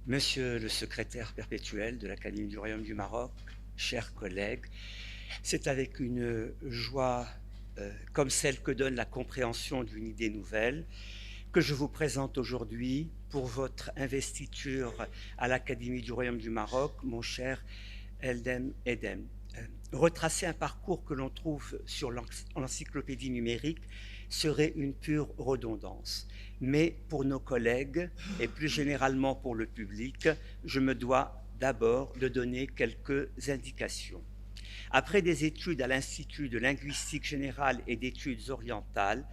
Monsieur le secrétaire perpétuel de l'Académie du Royaume du Maroc, chers collègues, c'est avec une joie comme celle que donne la compréhension d'une idée nouvelle que je vous présente aujourd'hui pour votre investiture à l'Académie du Royaume du Maroc, mon cher Eldem Edem. Retracer un parcours que l'on trouve sur l'encyclopédie numérique serait une pure redondance. Mais pour nos collègues et plus généralement pour le public, je me dois d'abord de donner quelques indications. Après des études à l'Institut de linguistique générale et d'études orientales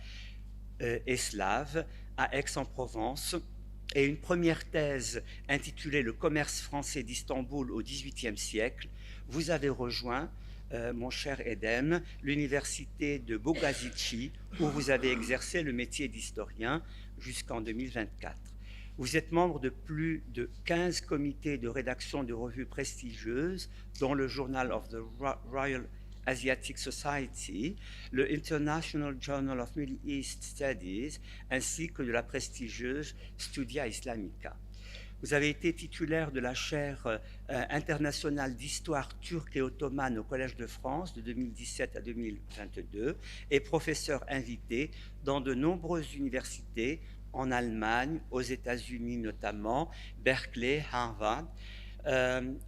et slaves à Aix-en-Provence, et une première thèse intitulée Le commerce français d'Istanbul au XVIIIe siècle, vous avez rejoint, mon cher Edem, l'université de Bogazici, où vous avez exercé le métier d'historien jusqu'en 2024. Vous êtes membre de plus de 15 comités de rédaction de revues prestigieuses, dont le Journal of the Royal Asiatic Society, le International Journal of Middle East Studies, ainsi que de la prestigieuse Studia Islamica. Vous avez été titulaire de la chaire internationale d'histoire turque et ottomane au Collège de France de 2017 à 2022 et professeur invité dans de nombreuses universités en Allemagne, aux États-Unis notamment, Berkeley, Harvard,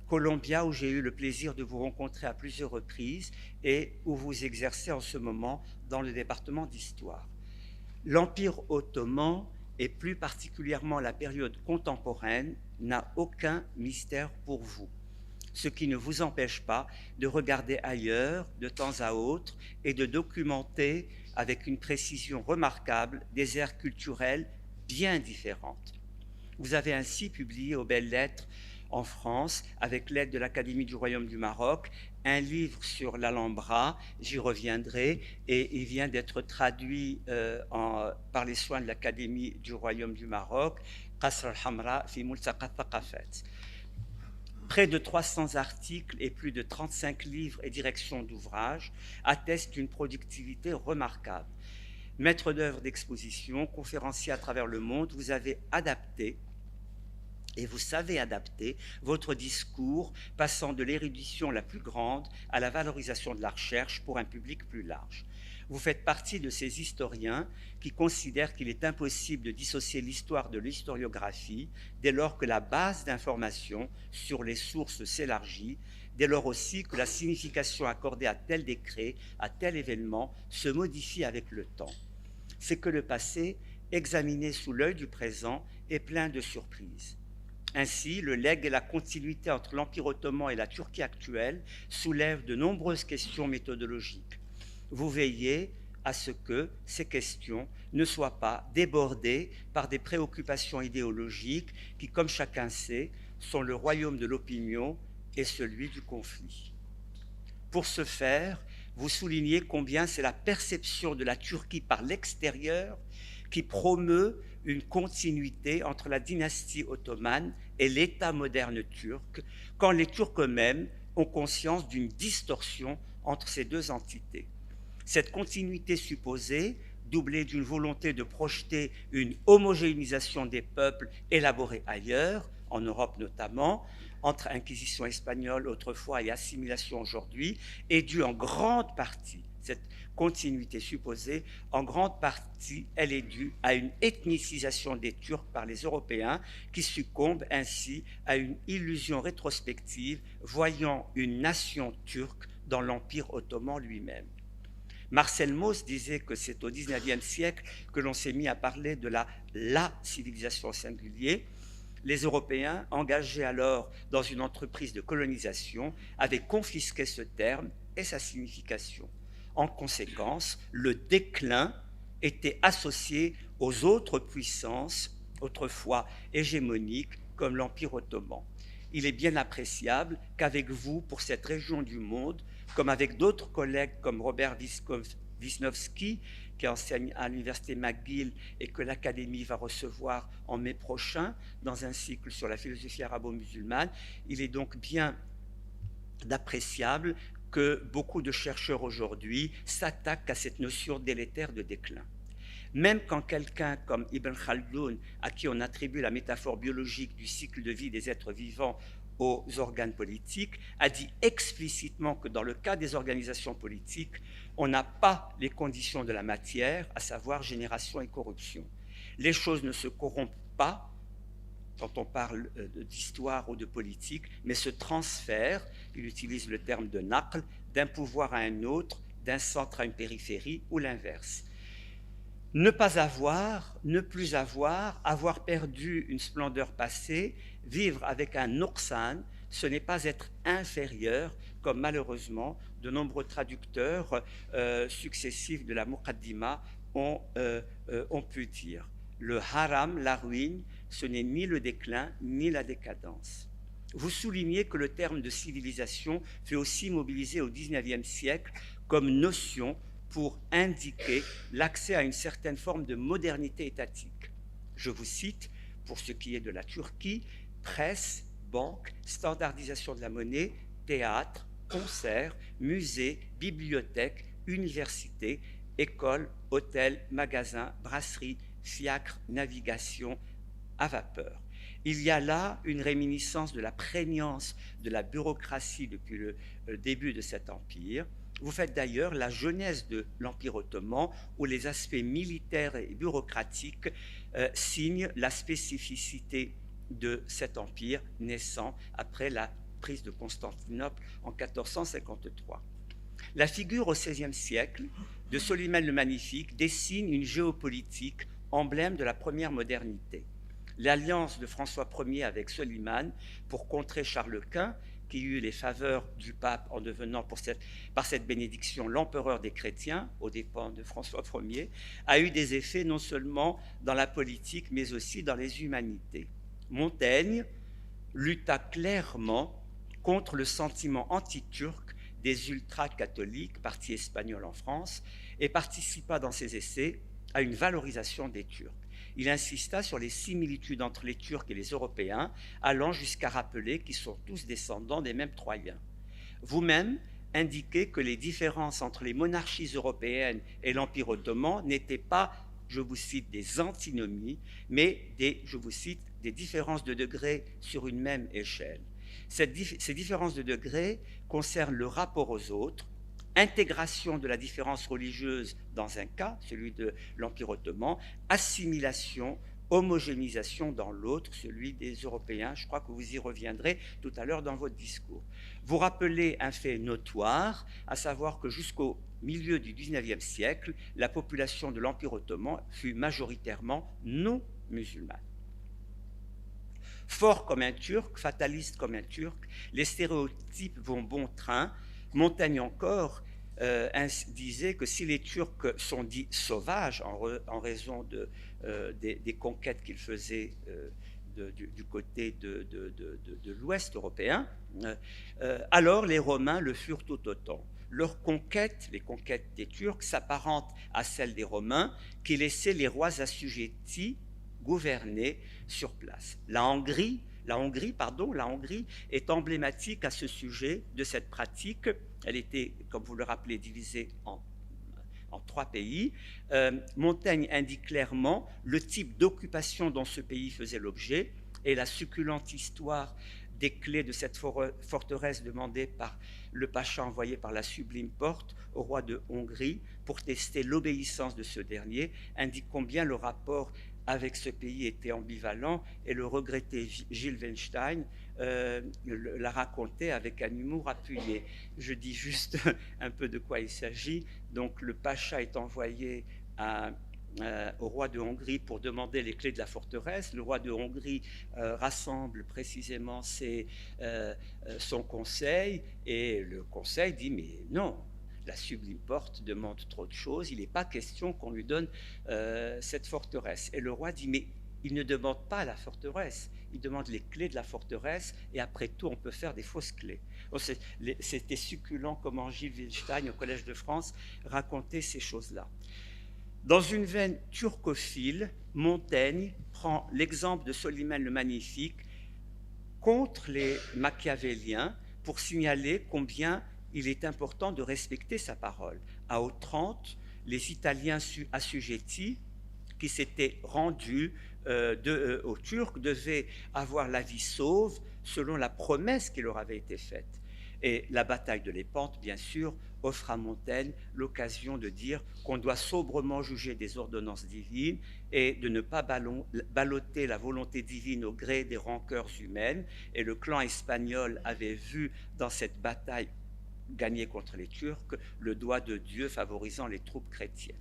Columbia, où j'ai eu le plaisir de vous rencontrer à plusieurs reprises et où vous exercez en ce moment dans le département d'histoire. L'Empire ottoman, et plus particulièrement la période contemporaine, n'a aucun mystère pour vous, ce qui ne vous empêche pas de regarder ailleurs de temps à autre et de documenter avec une précision remarquable des aires culturelles bien différentes. Vous avez ainsi publié aux Belles Lettres en France, avec l'aide de l'Académie du Royaume du Maroc, un livre sur l'Alhambra, j'y reviendrai, et il vient d'être traduit par les soins de l'Académie du Royaume du Maroc, Qasr al-Hamra fi Multaqa Thaqafat. Près de 300 articles et plus de 35 livres et directions d'ouvrages attestent une productivité remarquable. Maître d'œuvre d'exposition, conférencier à travers le monde, vous avez adapté et vous savez adapter votre discours, passant de l'érudition la plus grande à la valorisation de la recherche pour un public plus large. Vous faites partie de ces historiens qui considèrent qu'il est impossible de dissocier l'histoire de l'historiographie dès lors que la base d'information sur les sources s'élargit, dès lors aussi que la signification accordée à tel décret, à tel événement, se modifie avec le temps. C'est que le passé, examiné sous l'œil du présent, est plein de surprises. Ainsi, le legs et la continuité entre l'Empire ottoman et la Turquie actuelle soulèvent de nombreuses questions méthodologiques. Vous veillez à ce que ces questions ne soient pas débordées par des préoccupations idéologiques qui, comme chacun sait, sont le royaume de l'opinion et celui du conflit. Pour ce faire, vous soulignez combien c'est la perception de la Turquie par l'extérieur qui promeut une continuité entre la dynastie ottomane et l'État moderne turc, quand les Turcs eux-mêmes ont conscience d'une distorsion entre ces deux entités. Cette continuité supposée, doublée d'une volonté de projeter une homogénéisation des peuples élaborée ailleurs, en Europe notamment, entre inquisition espagnole autrefois et assimilation aujourd'hui, est due en grande partie, cette continuité supposée, en grande partie, elle est due à une ethnicisation des Turcs par les Européens qui succombent ainsi à une illusion rétrospective voyant une nation turque dans l'Empire ottoman lui-même. Marcel Mauss disait que c'est au XIXe siècle que l'on s'est mis à parler de la civilisation au singulier. Les Européens, engagés alors dans une entreprise de colonisation, avaient confisqué ce terme et sa signification. En conséquence, le déclin était associé aux autres puissances, autrefois hégémoniques, comme l'Empire ottoman. Il est bien appréciable qu'avec vous, pour cette région du monde, comme avec d'autres collègues comme Robert Wisnowski, qui enseigne à l'université McGill et que l'Académie va recevoir en mai prochain dans un cycle sur la philosophie arabo-musulmane, il est donc bien appréciable que beaucoup de chercheurs aujourd'hui s'attaquent à cette notion délétère de déclin. Même quand quelqu'un comme Ibn Khaldoun, à qui on attribue la métaphore biologique du cycle de vie des êtres vivants aux organes politiques, a dit explicitement que dans le cas des organisations politiques, on n'a pas les conditions de la matière, à savoir génération et corruption. Les choses ne se corrompent pas quand on parle d'histoire ou de politique, mais se transfèrent, il utilise le terme de naql, d'un pouvoir à un autre, d'un centre à une périphérie ou l'inverse. Ne pas avoir, ne plus avoir, avoir perdu une splendeur passée, vivre avec un nuqsan, ce n'est pas être inférieur, comme malheureusement de nombreux traducteurs successifs de la Muqaddima ont pu dire. Le haram, la ruine, ce n'est ni le déclin ni la décadence. Vous soulignez que le terme de civilisation fait aussi mobiliser au XIXe siècle comme notion pour indiquer l'accès à une certaine forme de modernité étatique. Je vous cite, pour ce qui est de la Turquie, presse, banque, standardisation de la monnaie, théâtre, concerts, musées, bibliothèques, universités, écoles, hôtels, magasins, brasseries, fiacres, navigation à vapeur. Il y a là une réminiscence de la prégnance de la bureaucratie depuis le début de cet empire. Vous faites d'ailleurs la genèse de l'Empire ottoman, où les aspects militaires et bureaucratiques signent la spécificité de cet empire naissant après la prise de Constantinople en 1453. La figure au XVIe siècle de Soliman le Magnifique dessine une géopolitique emblème de la première modernité. L'alliance de François Ier avec Soliman pour contrer Charles Quint, qui eut les faveurs du pape en devenant par cette bénédiction l'empereur des chrétiens, aux dépens de François Ier, a eu des effets non seulement dans la politique, mais aussi dans les humanités. Montaigne lutta clairement contre le sentiment anti-turc des ultra-catholiques, parti espagnol en France, et participa dans ses essais à une valorisation des Turcs. Il insista sur les similitudes entre les Turcs et les Européens, allant jusqu'à rappeler qu'ils sont tous descendants des mêmes Troyens. Vous-même indiquez que les différences entre les monarchies européennes et l'Empire ottoman n'étaient pas, je vous cite, des antinomies, mais je vous cite, des différences de degrés sur une même échelle. Ces différences de degrés concernent le rapport aux autres, intégration de la différence religieuse dans un cas, celui de l'Empire ottoman, assimilation, homogénéisation dans l'autre, celui des Européens. Je crois que vous y reviendrez tout à l'heure dans votre discours. Vous rappelez un fait notoire, à savoir que jusqu'au milieu du XIXe siècle, la population de l'Empire ottoman fut majoritairement non musulmane. Fort comme un Turc, fataliste comme un Turc, les stéréotypes vont bon train. Montaigne encore disait que si les Turcs sont dits sauvages en raison des conquêtes qu'ils faisaient du côté de l'Ouest européen, alors les Romains le furent tout autant. Leurs conquêtes, les conquêtes des Turcs, s'apparentent à celles des Romains qui laissaient les rois assujettis gouverner sur place. La Hongrie est emblématique à ce sujet de cette pratique. Elle était, comme vous le rappelez, divisée en 3 pays. Montaigne indique clairement le type d'occupation dont ce pays faisait l'objet et la succulente histoire des clés de cette forteresse demandée par le pacha envoyé par la Sublime Porte au roi de Hongrie pour tester l'obéissance de ce dernier indique combien le rapport avec ce pays était ambivalent, et le regretté Gilles Weinstein l'a raconté avec un humour appuyé. Je dis juste un peu de quoi il s'agit. Donc le pacha est envoyé au roi de Hongrie pour demander les clés de la forteresse. Le roi de Hongrie rassemble précisément son conseil, et le conseil dit « mais non ». La Sublime Porte demande trop de choses, il n'est pas question qu'on lui donne cette forteresse. Et le roi dit, mais il ne demande pas la forteresse, il demande les clés de la forteresse, et après tout, on peut faire des fausses clés. C'était succulent comment Gilles Weinstein, au Collège de France, racontait ces choses-là. Dans une veine turcophile, Montaigne prend l'exemple de Soliman le Magnifique contre les machiavéliens pour signaler combien il est important de respecter sa parole. À outrance, les Italiens assujettis qui s'étaient rendus aux Turcs devaient avoir la vie sauve selon la promesse qui leur avait été faite. Et la bataille de Lépante, bien sûr, offre à Montaigne l'occasion de dire qu'on doit sobrement juger des ordonnances divines et de ne pas balloter la volonté divine au gré des rancœurs humaines. Et le clan espagnol avait vu dans cette bataille gagnée contre les Turcs le doigt de Dieu favorisant les troupes chrétiennes.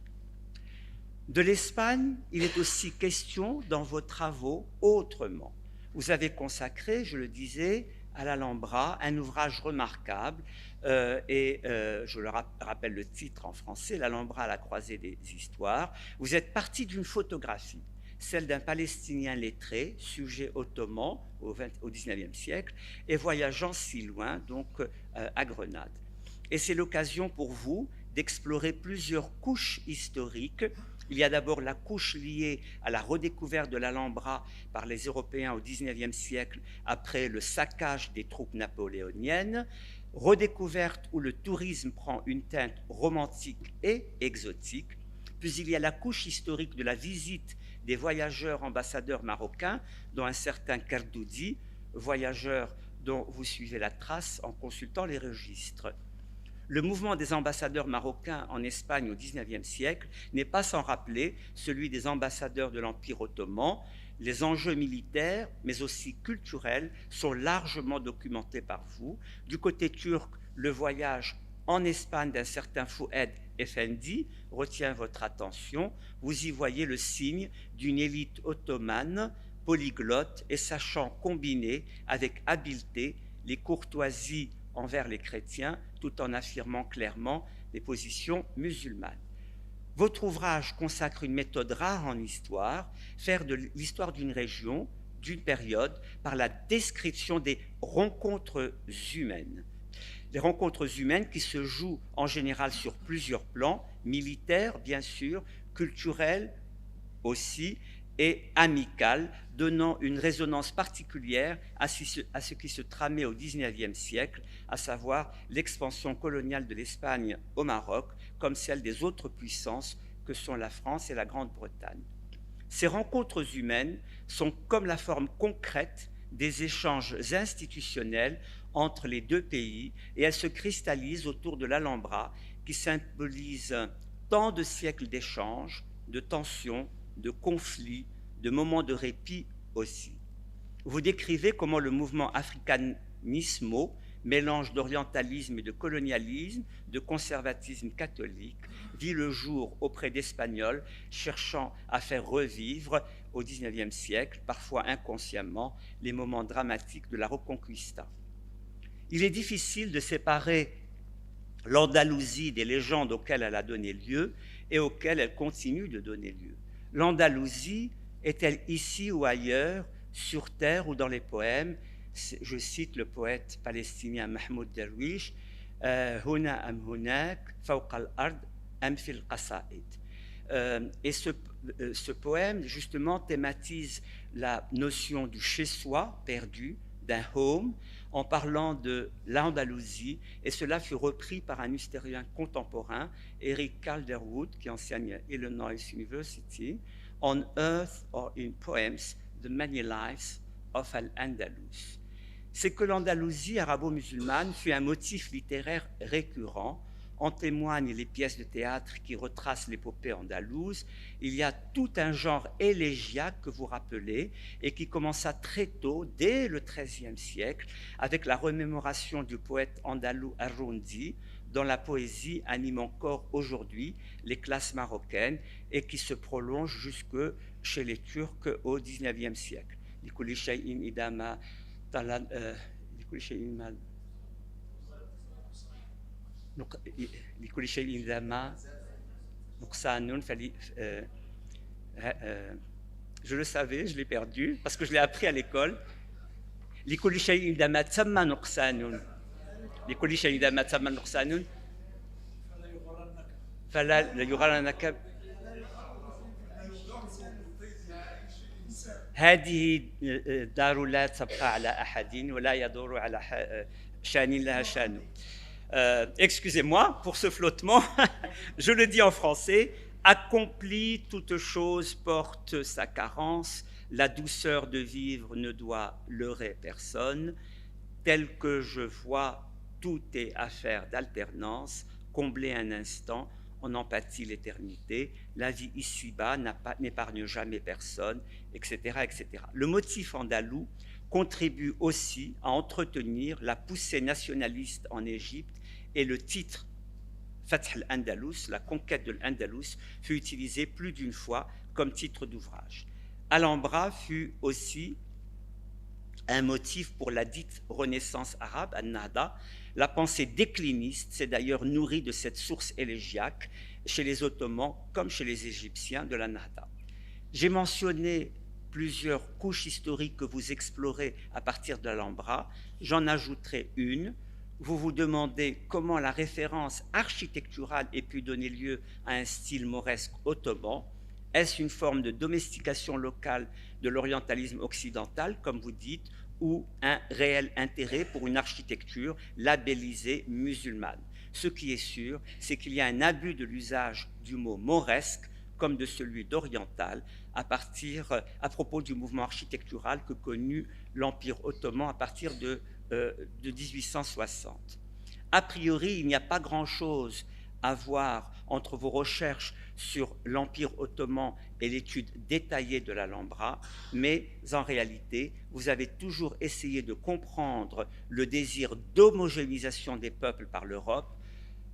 De l'Espagne, il est aussi question dans vos travaux autrement. Vous avez consacré, je le disais, à l'Alhambra, un ouvrage remarquable, je le rappelle le titre en français, l'Alhambra à la croisée des histoires. Vous êtes parti d'une photographie, celle d'un Palestinien lettré, sujet ottoman au XIXe siècle, et voyageant si loin, donc à Grenade. Et c'est l'occasion pour vous d'explorer plusieurs couches historiques. Il y a d'abord la couche liée à la redécouverte de l'Alhambra par les Européens au XIXe siècle après le saccage des troupes napoléoniennes, redécouverte où le tourisme prend une teinte romantique et exotique. Puis il y a la couche historique de la visite des voyageurs ambassadeurs marocains, dont un certain Kardoudi, voyageur dont vous suivez la trace en consultant les registres. Le mouvement des ambassadeurs marocains en Espagne au XIXe siècle n'est pas sans rappeler celui des ambassadeurs de l'Empire ottoman. Les enjeux militaires, mais aussi culturels, sont largement documentés par vous. Du côté turc, le voyage en Espagne d'un certain Foued Effendi retient votre attention. Vous y voyez le signe d'une élite ottomane, polyglotte et sachant combiner avec habileté les courtoisies envers les chrétiens, tout en affirmant clairement les positions musulmanes. Votre ouvrage consacre une méthode rare en histoire, faire de l'histoire d'une région, d'une période, par la description des rencontres humaines. Les rencontres humaines qui se jouent en général sur plusieurs plans, militaires bien sûr, culturels aussi, et amicales, donnant une résonance particulière à ce qui se tramait au XIXe siècle, à savoir l'expansion coloniale de l'Espagne au Maroc, comme celle des autres puissances que sont la France et la Grande-Bretagne. Ces rencontres humaines sont comme la forme concrète des échanges institutionnels entre les deux pays et elles se cristallisent autour de l'Alhambra qui symbolise tant de siècles d'échanges, de tensions, de conflits, de moments de répit aussi. Vous décrivez comment le mouvement africanismo, mélange d'orientalisme et de colonialisme, de conservatisme catholique, vit le jour auprès d'Espagnols cherchant à faire revivre au XIXe siècle, parfois inconsciemment, les moments dramatiques de la Reconquista. Il est difficile de séparer l'Andalousie des légendes auxquelles elle a donné lieu et auxquelles elle continue de donner lieu. L'Andalousie est-elle ici ou ailleurs, sur terre ou dans les poèmes? Je cite le poète palestinien Mahmoud Darwish, Huna am hunak, fawq al-ard am fil qasaïd. Et ce poème, justement, thématise la notion du chez-soi perdu, d'un home, en parlant de l'Andalousie, et cela fut repris par un historien contemporain, Eric Calderwood, qui enseigne à Illinois University, On Earth or in Poems, The Many Lives of Al-Andalus. C'est que l'Andalousie arabo-musulmane fut un motif littéraire récurrent. En témoignent les pièces de théâtre qui retracent l'épopée andalouse. Il y a tout un genre élégiaque que vous rappelez et qui commença très tôt, dès le XIIIe siècle, avec la remémoration du poète andalou Arrundi, dont la poésie anime encore aujourd'hui les classes marocaines et qui se prolonge jusque chez les Turcs au XIXe siècle. لكل شيء ذا ما نقصان je le savais, je l'ai perdu parce que je l'ai appris à l'école. لكل شيء ذا ما تسمى نقصان لكل شيء ذا ما تسمى نقصان فلا يغرنك هذه الدار لا تبقى على أحد ولا يدور على شان لها شان. Excusez-moi pour ce flottement, je le dis en français, Accomplie, toute chose porte sa carence, la douceur de vivre ne doit leurrer personne. Tel que je vois, tout est affaire d'alternance, combler un instant, on en pâtit l'éternité, la vie ici-bas n'épargne jamais personne, etc., etc. Le motif andalou contribue aussi à entretenir la poussée nationaliste en Égypte et le titre Fath al-Andalus, la conquête de l'Andalus, fut utilisé plus d'une fois comme titre d'ouvrage. Alhambra fut aussi un motif pour la dite Renaissance arabe, An-Nahda. La pensée décliniste s'est d'ailleurs nourrie de cette source élégiaque chez les Ottomans comme chez les Égyptiens de la Nahda. J'ai mentionné plusieurs couches historiques que vous explorez à partir de l'Alhambra. J'en ajouterai une. Vous vous demandez comment la référence architecturale ait pu donner lieu à un style mauresque ottoman. Est-ce une forme de domestication locale de l'orientalisme occidental, comme vous dites, ou un réel intérêt pour une architecture labellisée musulmane? Ce qui est sûr, c'est qu'il y a un abus de l'usage du mot mauresque comme de celui d'oriental à propos du mouvement architectural que connut l'Empire ottoman à partir de 1860. A priori, il n'y a pas grand-chose à voir entre vos recherches sur l'Empire ottoman et l'étude détaillée de l'Alhambra, mais en réalité, vous avez toujours essayé de comprendre le désir d'homogénéisation des peuples par l'Europe.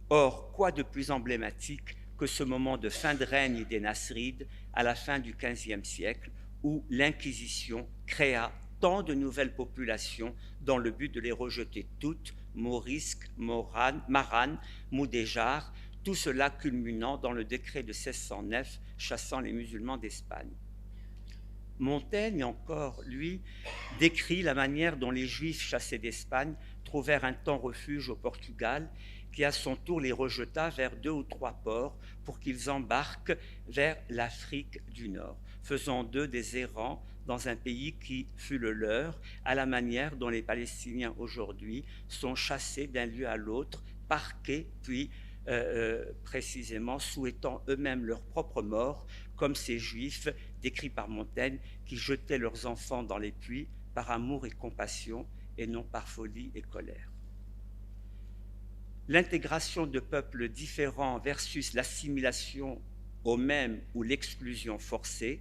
Or, quoi de plus emblématique que ce moment de fin de règne des Nasrides à la fin du XVe siècle, où l'Inquisition créa tant de nouvelles populations dans le but de les rejeter toutes, Morisques, Maranes, Moudéjar, tout cela culminant dans le décret de 1609 chassant les musulmans d'Espagne. Montaigne, encore, lui, décrit la manière dont les Juifs chassés d'Espagne trouvèrent un temps refuge au Portugal, qui à son tour les rejeta vers 2 ou 3 ports pour qu'ils embarquent vers l'Afrique du Nord, faisant d'eux des errants dans un pays qui fut le leur, à la manière dont les Palestiniens aujourd'hui sont chassés d'un lieu à l'autre, parqués, puis précisément souhaitant eux-mêmes leur propre mort, comme ces Juifs décrits par Montaigne qui jetaient leurs enfants dans les puits par amour et compassion et non par folie et colère. L'intégration de peuples différents versus l'assimilation au même ou l'exclusion forcée,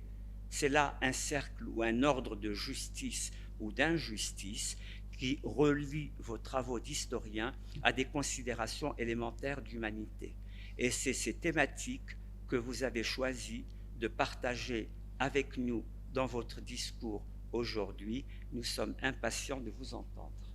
c'est là un cercle ou un ordre de justice ou d'injustice qui relie vos travaux d'historien à des considérations élémentaires d'humanité. Et c'est ces thématiques que vous avez choisi de partager avec nous dans votre discours aujourd'hui. Nous sommes impatients de vous entendre.